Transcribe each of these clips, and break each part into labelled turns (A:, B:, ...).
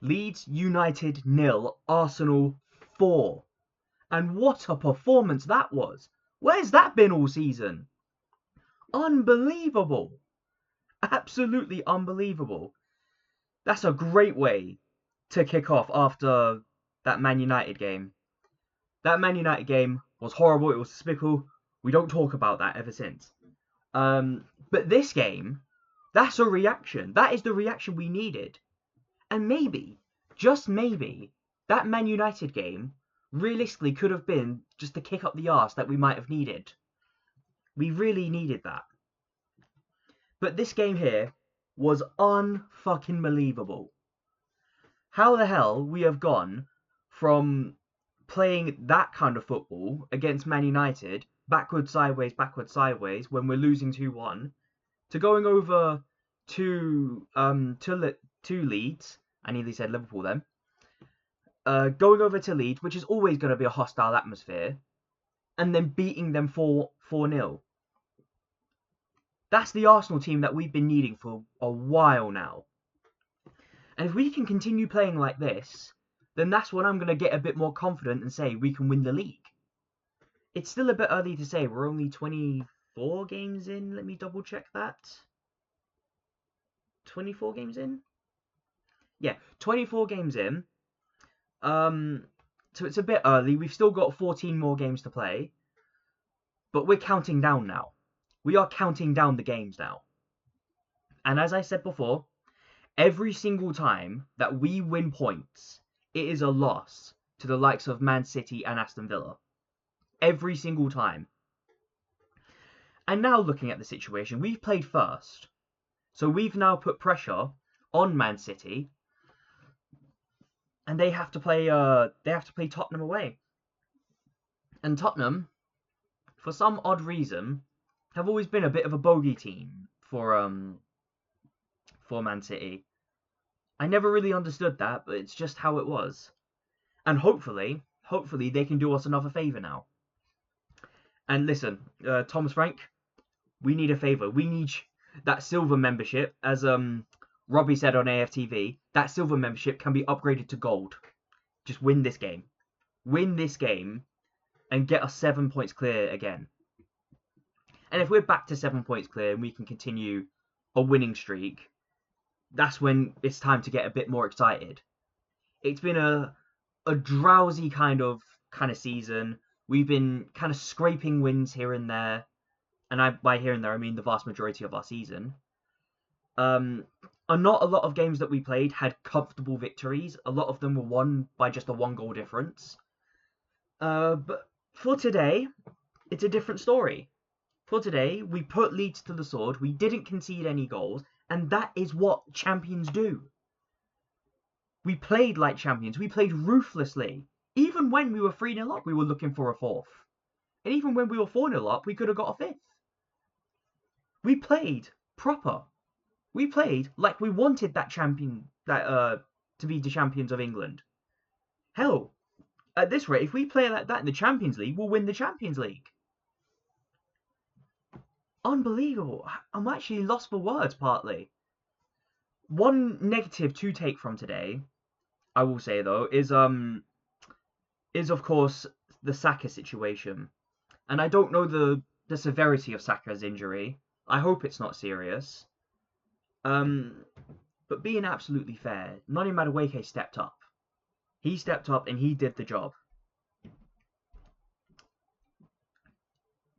A: Leeds United 0, Arsenal 4. And what a performance that was. Where's that been all season? Unbelievable. Absolutely unbelievable. That's a great way to kick off after that Man United game. That Man United game was horrible. It was despicable. We don't talk about that ever since. But this game, that's a reaction. That is the reaction we needed. And maybe, just maybe, that Man United game realistically could have been just the kick up the arse that we might have needed. We really needed that. But this game here was unfucking believable. How the hell we have gone from playing that kind of football against Man United, backwards, sideways, when we're losing 2-1, to going over to Leeds. I nearly said Liverpool then. Going over to Leeds, which is always going to be a hostile atmosphere, and then beating them 4-0. That's the Arsenal team that we've been needing for a while now. And if we can continue playing like this, then that's when I'm going to get a bit more confident and say we can win the league. It's still a bit early to say. We're only 24 games in. Let me double check that. 24 games in? Yeah, 24 games in. So it's a bit early. We've still got 14 more games to play. But we're counting down now. We are counting down the games now. And as I said before, every single time that we win points, it is a loss to the likes of Man City and Aston Villa. Every single time. And now looking at the situation, we've played first. So we've now put pressure on Man City. And they have to play Tottenham away. And Tottenham, for some odd reason, have always been a bit of a bogey team for Man City. I never really understood that, but it's just how it was. And hopefully they can do us another favour now. And listen, Thomas Frank, we need a favour. We need that silver membership, as Robbie said on AFTV. That silver membership can be upgraded to gold. Just win this game. Win this game and get us 7 points clear again. And if we're back to 7 points clear and we can continue a winning streak, that's when it's time to get a bit more excited. It's been a drowsy kind of season. We've been kind of scraping wins here and there. And by here and there, I mean the vast majority of our season. Not a lot of games that we played had comfortable victories. A lot of them were won by just a 1-goal difference. But for today, it's a different story. For today, we put Leeds to the sword. We didn't concede any goals. And that is what champions do. We played like champions. We played ruthlessly. Even when we were 3-0 up, we were looking for a fourth. And even when we were 4-0 up, we could have got a fifth. We played proper. We played like we wanted that champion to be the champions of England. Hell, at this rate, if we play like that in the Champions League, we'll win the Champions League. Unbelievable. I'm actually lost for words partly. One negative to take from today, I will say though, is of course the Saka situation. And I don't know the severity of Saka's injury. I hope it's not serious. But being absolutely fair, Noni Madueke stepped up. He stepped up and he did the job.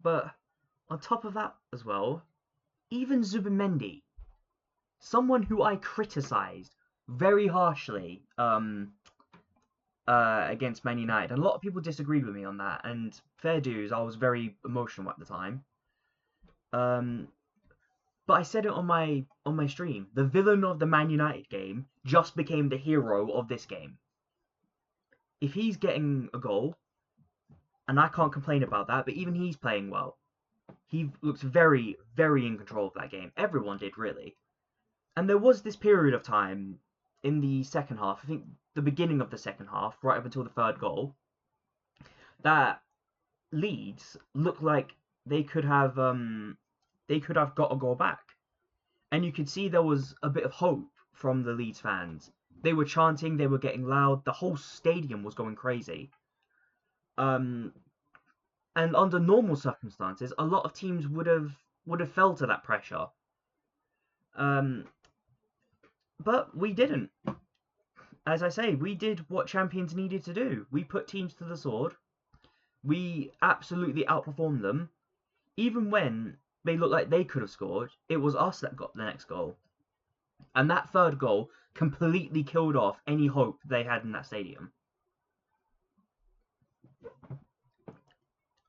A: But on top of that as well, even Zubimendi, someone who I criticised very harshly against Man United, and a lot of people disagreed with me on that, and fair dues, I was very emotional at the time. But I said it on my stream. The villain of the Man United game just became the hero of this game. If he's getting a goal, and I can't complain about that, but even he's playing well. He looks very, very in control of that game. Everyone did, really. And there was this period of time in the second half, I think the beginning of the second half, right up until the third goal, that Leeds looked like they could have got a goal back. And you could see there was a bit of hope from the Leeds fans. They were chanting, they were getting loud. The whole stadium was going crazy. Um, and under normal circumstances, a lot of teams would have fell to that pressure. Um, but we didn't. As I say, we did what champions needed to do. We put teams to the sword. We absolutely outperformed them. Even when they looked like they could have scored, it was us that got the next goal. And that third goal completely killed off any hope they had in that stadium.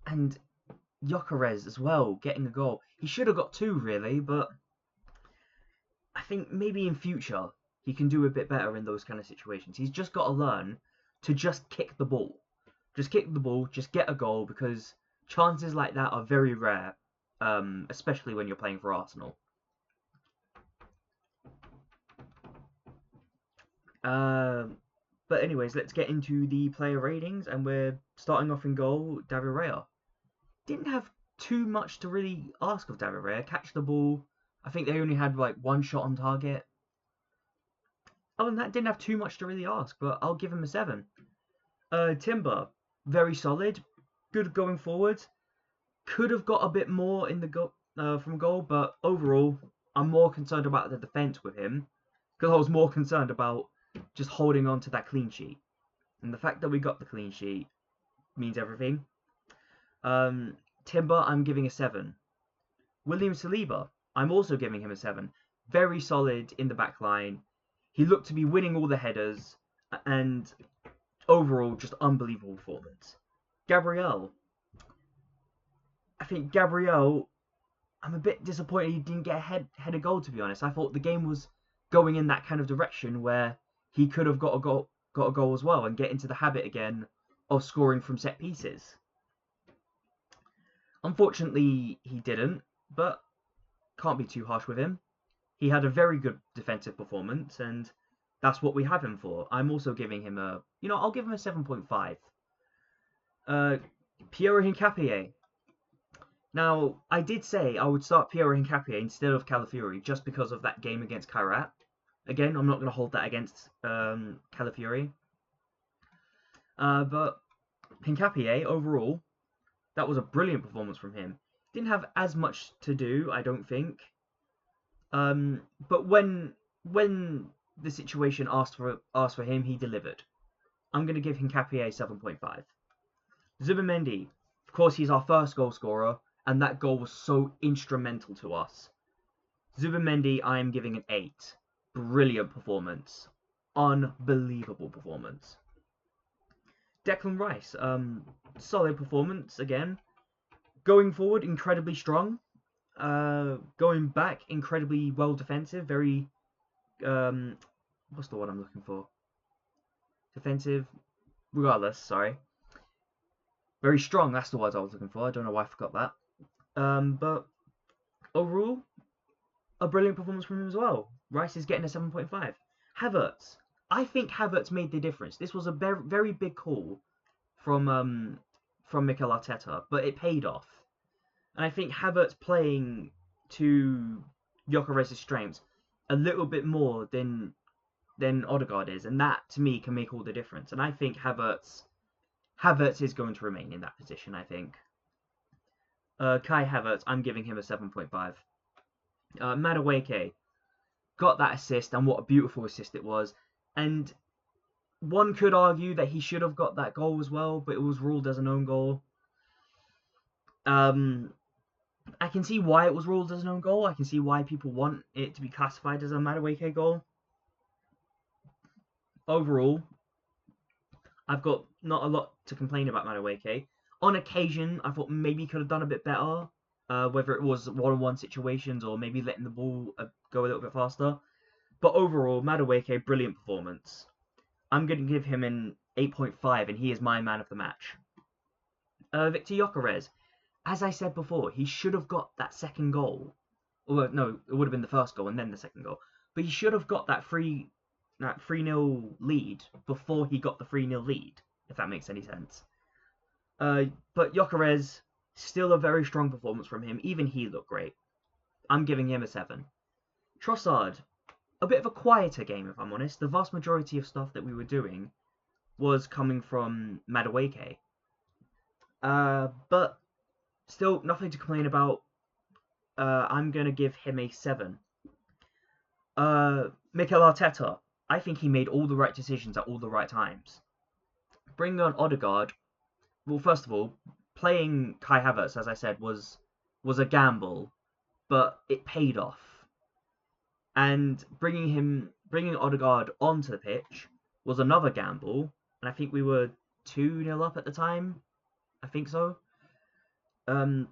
A: And Gyökeres as well, getting a goal. He should have got two, really, but I think maybe in future he can do a bit better in those kind of situations. He's just got to learn to just kick the ball. Just kick the ball, just get a goal, because chances like that are very rare, especially when you're playing for Arsenal. But anyways, let's get into the player ratings, and we're starting off in goal, David Raya. Didn't have too much to really ask of David Raya. Catch the ball. I think they only had like one shot on target. Other than that, didn't have too much to really ask, but I'll give him a 7. Timber, very solid, good going forward. Could have got a bit more in the goal from goal, but overall, I'm more concerned about the defense with him, because I was more concerned about just holding on to that clean sheet. And the fact that we got the clean sheet means everything. Timber, I'm giving a 7. William Saliba, I'm also giving him a 7. Very solid in the back line. He looked to be winning all the headers, and overall, just unbelievable performance. Gabriel, I think Gabriel, I'm a bit disappointed he didn't get a header goal, to be honest. I thought the game was going in that kind of direction where he could have got a goal as well and get into the habit again of scoring from set pieces. Unfortunately, he didn't, but can't be too harsh with him. He had a very good defensive performance, and that's what we have him for. I'm also giving him I'll give him a 7.5. Pierre Hincapié. Now, I did say I would start Pierre Hincapié instead of Calafiori just because of that game against Kairat. Again, I'm not going to hold that against Calafiori. But Hincapié, overall, that was a brilliant performance from him. Didn't have as much to do, I don't think. But when the situation asked for him, he delivered. I'm going to give Hincapié 7.5. Zubimendi, of course, he's our first goal scorer, and that goal was so instrumental to us. Zubimendi, I am giving an 8. Brilliant performance. Unbelievable performance. Declan Rice, solid performance again. Going forward, incredibly strong. Going back, incredibly well defensive. Very, what's the word I'm looking for? Defensive. Regardless, sorry. Very strong, that's the word I was looking for. I don't know why I forgot that. But overall, a brilliant performance from him as well. Rice is getting a 7.5. Havertz. I think Havertz made the difference. This was a very big call from Mikel Arteta, but it paid off. And I think Havertz playing to Gyökeres' strengths a little bit more than Odegaard is, and that to me can make all the difference. And I think Havertz is going to remain in that position, I think. Kai Havertz, I'm giving him a 7.5. Madueke got that assist, and what a beautiful assist it was. And one could argue that he should have got that goal as well, but it was ruled as an own goal. I can see why it was ruled as an own goal. I can see why people want it to be classified as a Madueke goal. Overall, I've got not a lot to complain about Madueke. On occasion, I thought maybe he could have done a bit better, whether it was one-on-one situations or maybe letting the ball go a little bit faster. But overall, Madueke, brilliant performance. I'm going to give him an 8.5, and he is my man of the match. Victor Gyökeres, as I said before, he should have got that second goal. Or no, it would have been the first goal and then the second goal. But he should have got that 3-0 lead before he got the 3-0 lead, if that makes any sense. But Gyökeres, still a very strong performance from him. Even he looked great. I'm giving him a 7. Trossard, a bit of a quieter game, if I'm honest. The vast majority of stuff that we were doing was coming from Madueke. But still, nothing to complain about. I'm going to give him a 7. Mikel Arteta, I think he made all the right decisions at all the right times. Bringing on Odegaard, well, first of all, playing Kai Havertz, as I said, was a gamble, but it paid off. And bringing Odegaard onto the pitch was another gamble, and I think we were 2-0 up at the time. I think so. Um,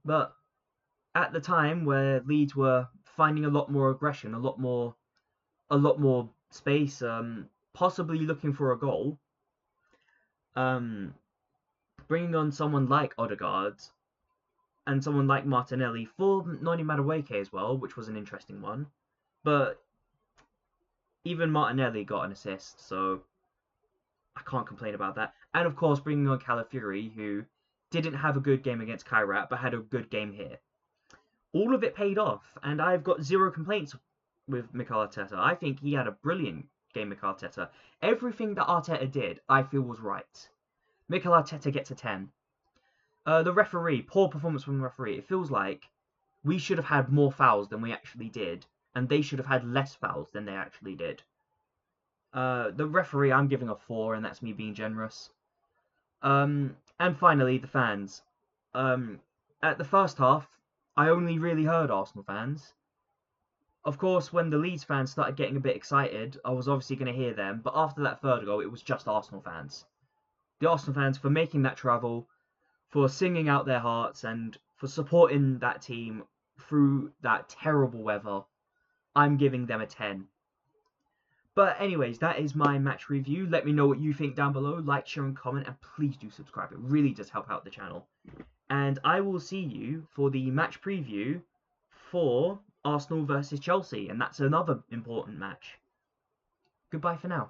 A: but at the time where Leeds were finding a lot more aggression, a lot more space, possibly looking for a goal, um, bringing on someone like Odegaard and someone like Martinelli for Noni Madueke as well, which was an interesting one. But even Martinelli got an assist, so I can't complain about that. And of course, bringing on Calafiori, who didn't have a good game against Kairat, but had a good game here. All of it paid off, and I've got zero complaints with Mikel Arteta. I think he had a brilliant game, Mikel Arteta. Everything that Arteta did, I feel was right. Mikel Arteta gets a 10. The referee, poor performance from the referee. It feels like we should have had more fouls than we actually did, and they should have had less fouls than they actually did. The referee, I'm giving a 4, and that's me being generous. And finally, the fans. At the first half, I only really heard Arsenal fans. Of course, when the Leeds fans started getting a bit excited, I was obviously going to hear them, but after that third goal, it was just Arsenal fans. The Arsenal fans for making that travel, for singing out their hearts, and for supporting that team through that terrible weather. I'm giving them a 10. But anyways, that is my match review. Let me know what you think down below. Like, share, and comment, and please do subscribe. It really does help out the channel. And I will see you for the match preview for Arsenal versus Chelsea, and that's another important match. Goodbye for now.